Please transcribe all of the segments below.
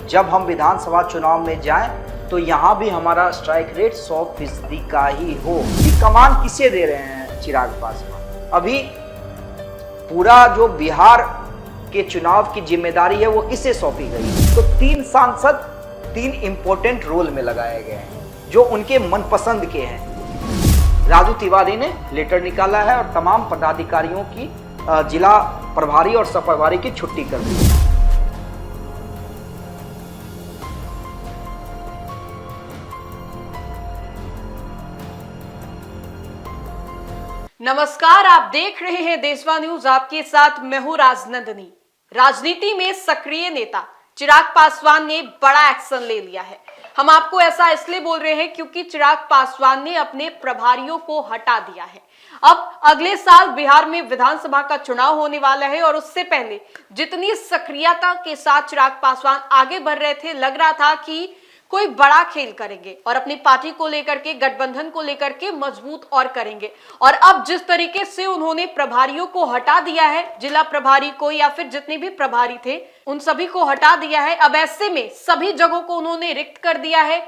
जब हम विधानसभा चुनाव में जाएं तो यहाँ भी हमारा स्ट्राइक रेट 100% का ही हो। कि कमान किसे दे रहे हैं चिराग पासवान? अभी पूरा जो बिहार के चुनाव की जिम्मेदारी है वो किसे सौंपी गई? तो 3 सांसद 3 इंपॉर्टेंट रोल में लगाए गए हैं जो उनके मनपसंद के हैं। राजू तिवारी ने लेटर निकाला है और तमाम पदाधिकारियों की जिला प्रभारी और सह प्रभारी की छुट्टी कर दी है। नमस्कार, आप देख रहे हैं देशवा न्यूज। आपके साथ मैं हूं राजनंदनी। राजनीति में सक्रिय नेता चिराग पासवान ने बड़ा एक्शन ले लिया है। हम आपको ऐसा इसलिए बोल रहे हैं क्योंकि चिराग पासवान ने अपने प्रभारियों को हटा दिया है। अब अगले साल बिहार में विधानसभा का चुनाव होने वाला है और उससे पहले जितनी सक्रियता के साथ चिराग पासवान आगे बढ़ रहे थे, लग रहा था कि कोई बड़ा खेल करेंगे और अपनी पार्टी को लेकर के, गठबंधन को लेकर के मजबूत और करेंगे। और अब जिस तरीके से उन्होंने प्रभारियों को हटा दिया है, जिला प्रभारी को या फिर जितने भी प्रभारी थे उन सभी को हटा दिया है। अब ऐसे में सभी जगहों को उन्होंने रिक्त कर दिया है।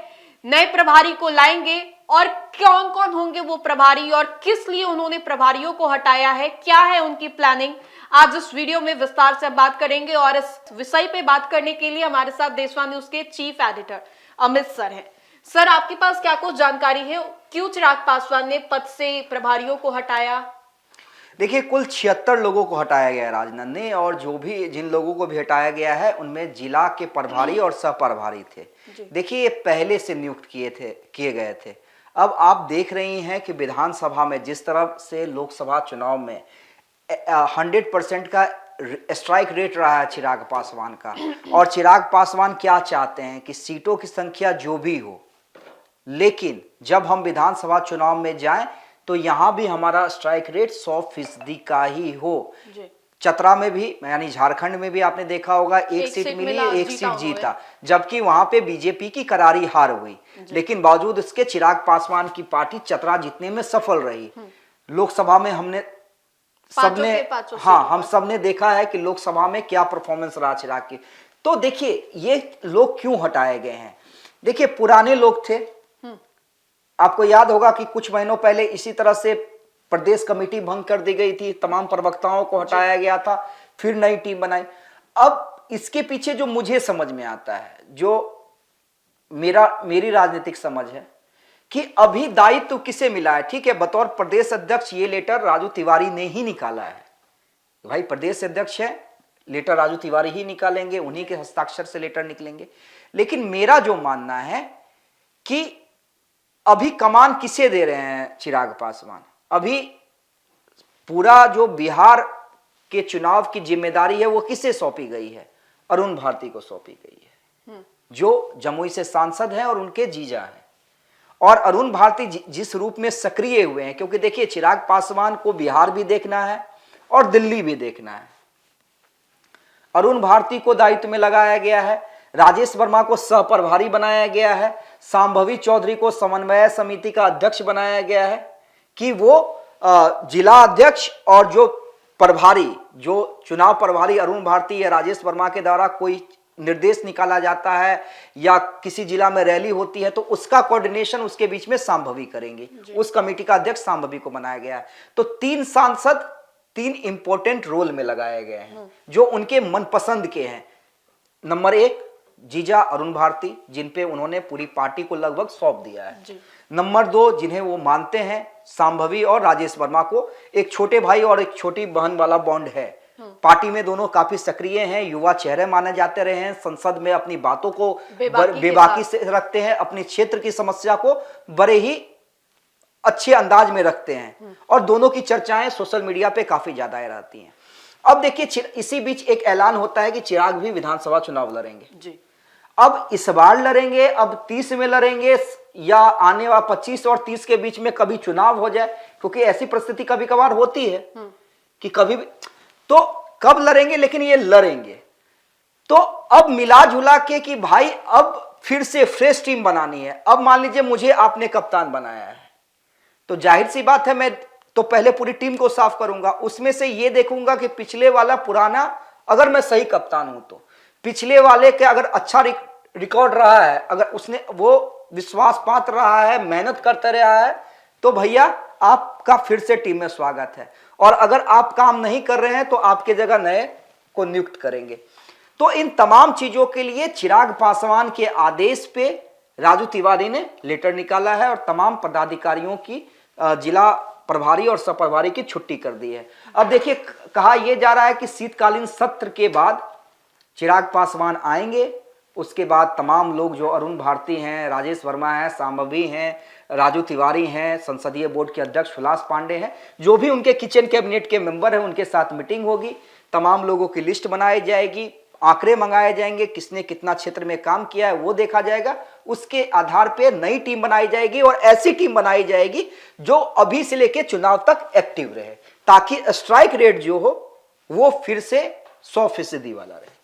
नए प्रभारी को लाएंगे और कौन कौन होंगे वो प्रभारी और किस लिए उन्होंने प्रभारियों को हटाया है, क्या है उनकी प्लानिंग, आज इस वीडियो में विस्तार से बात करेंगे। और इस विषय पे बात करने के लिए हमारे साथ देशवा न्यूज के चीफ एडिटर अमित सर हैं। सर, आपके पास क्या कुछ जानकारी है, क्यों चिराग पासवान ने पद से प्रभारियों को हटाया? देखिए, कुल 76 लोगों को हटाया गया है राजनंदनी, और जो भी जिन लोगों को भी हटाया गया है उनमें जिला के प्रभारी और सह प्रभारी थे। देखिए, ये पहले से नियुक्त किए गए थे। अब आप देख रही हैं कि विधानसभा में जिस तरह से लोकसभा चुनाव में 100% का स्ट्राइक रेट रहा है चिराग पासवान का, और चिराग पासवान क्या चाहते हैं कि सीटों की संख्या जो भी हो, लेकिन जब हम विधानसभा चुनाव में जाएं तो यहां भी हमारा स्ट्राइक रेट 100% का ही हो। चतरा में भी, यानी झारखंड में भी आपने देखा होगा, एक सीट मिली, एक सीट जीता, जबकि वहां पे बीजेपी की करारी हार हुई, लेकिन बावजूद इसके चिराग पासवान की पार्टी चतरा जीतने में सफल रही। लोकसभा में हम सबने देखा है कि लोकसभा में क्या परफॉर्मेंस रहा चिराग की। तो देखिए, ये लोग क्यों हटाए गए हैं? देखिए, पुराने लोग थे। आपको याद होगा कि कुछ महीनों पहले इसी तरह से प्रदेश कमेटी भंग कर दी गई थी, तमाम प्रवक्ताओं को हटाया गया था, फिर नई टीम बनाई। अब इसके पीछे जो मुझे समझ में आता है, जो मेरी राजनीतिक समझ है, कि अभी दायित्व किसे मिला है। ठीक है, बतौर प्रदेश अध्यक्ष ये लेटर राजू तिवारी ने ही निकाला है। भाई, प्रदेश अध्यक्ष है, लेटर राजू तिवारी ही निकालेंगे, उन्हीं के हस्ताक्षर से लेटर निकलेंगे। लेकिन मेरा जो मानना है कि अभी कमान किसे दे रहे हैं चिराग पासवान? अभी पूरा जो बिहार के चुनाव की जिम्मेदारी है वो किसे सौंपी गई है? अरुण भारती को सौंपी गई है, जो जमुई से सांसद हैं और उनके जीजा हैं। और अरुण भारती जिस रूप में सक्रिय हुए हैं, क्योंकि देखिए, चिराग पासवान को बिहार भी देखना है और दिल्ली भी देखना है। अरुण भारती को दायित्व में लगाया गया है, राजेश वर्मा को सह प्रभारी बनाया गया है, सांभवी चौधरी को समन्वय समिति का अध्यक्ष बनाया गया है कि वो जिला अध्यक्ष और जो प्रभारी, जो चुनाव प्रभारी अरुण भारती या राजेश वर्मा के द्वारा कोई निर्देश निकाला जाता है या किसी जिला में रैली होती है तो उसका कोऑर्डिनेशन उसके बीच में सांभवी करेंगे। उस कमेटी का अध्यक्ष सांभवी को बनाया गया है। तो 3 सांसद 3 इंपॉर्टेंट रोल में लगाए गए हैं जो उनके मनपसंद के हैं। नंबर 1 जीजा अरुण भारती, जिन पे उन्होंने पूरी पार्टी को लगभग सौंप दिया है। नंबर 2 जिन्हें वो मानते हैं, सांभवी और राजेश वर्मा को एक छोटे भाई और एक छोटी बहन वाला बॉन्ड है। पार्टी में दोनों काफी सक्रिय हैं, युवा चेहरे माने जाते रहे हैं, संसद में अपनी बातों को बेबाकी से रखते हैं, अपने क्षेत्र की समस्या को बड़े ही अच्छे अंदाज में रखते हैं, और दोनों की चर्चाएं सोशल मीडिया पे काफी ज्यादा रहती हैं। अब देखिए, इसी बीच एक ऐलान होता है कि चिराग भी विधानसभा चुनाव लड़ेंगे। अब इस बार लड़ेंगे, अब 30 में लड़ेंगे, या आने वाला 25 और 30 के बीच में कभी चुनाव हो जाए, क्योंकि ऐसी परिस्थिति कभी कभार होती है कि कभी भी, तो कब लड़ेंगे, लेकिन ये लड़ेंगे। तो अब मिला जुला के कि भाई अब फिर से फ्रेश टीम बनानी है। अब मान लीजिए मुझे आपने कप्तान बनाया है, तो जाहिर सी बात है मैं तो पहले पूरी टीम को साफ करूंगा, उसमें से ये देखूंगा कि पिछले वाला पुराना, अगर मैं सही कप्तान हूं तो पिछले वाले के अगर अच्छा रिकॉर्ड रहा है, अगर उसने वो विश्वास पात्र रहा है, मेहनत करते रहा है, तो भैया आपका फिर से टीम में स्वागत है। और अगर आप काम नहीं कर रहे हैं तो आपके जगह नए को नियुक्त करेंगे। तो इन तमाम चीजों के लिए चिराग पासवान के आदेश पे राजू तिवारी ने लेटर निकाला है और तमाम पदाधिकारियों की जिला प्रभारी और सह प्रभारी की छुट्टी कर दी है। अब देखिए, कहा यह जा रहा है कि शीतकालीन सत्र के बाद चिराग पासवान आएंगे, उसके बाद तमाम लोग जो अरुण भारती हैं, राजेश वर्मा हैं, सांभवी हैं, राजू तिवारी हैं, संसदीय बोर्ड के अध्यक्ष हुलास पांडे हैं, जो भी उनके किचन कैबिनेट के मेंबर हैं, उनके साथ मीटिंग होगी, तमाम लोगों की लिस्ट बनाई जाएगी, आंकड़े मंगाए जाएंगे, किसने कितना क्षेत्र में काम किया है वो देखा जाएगा, उसके आधार पे नई टीम बनाई जाएगी और ऐसी टीम बनाई जाएगी जो अभी से लेकर चुनाव तक एक्टिव रहे, ताकि स्ट्राइक रेट जो हो वो फिर से 100% वाला रहे।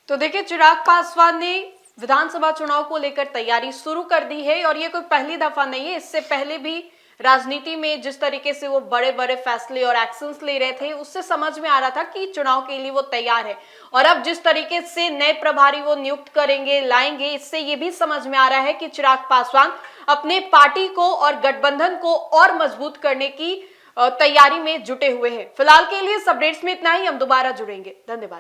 तो देखिए, चिराग पासवान ने विधानसभा चुनाव को लेकर तैयारी शुरू कर दी है और ये कोई पहली दफा नहीं है। इससे पहले भी राजनीति में जिस तरीके से वो बड़े बड़े फैसले और एक्शंस ले रहे थे, उससे समझ में आ रहा था कि चुनाव के लिए वो तैयार है। और अब जिस तरीके से नए प्रभारी वो नियुक्त करेंगे, लाएंगे, इससे ये भी समझ में आ रहा है कि चिराग पासवान अपने पार्टी को और गठबंधन को और मजबूत करने की तैयारी में जुटे हुए हैं। फिलहाल के लिए इस अपडेट्स में इतना ही, हम दोबारा जुड़ेंगे। धन्यवाद।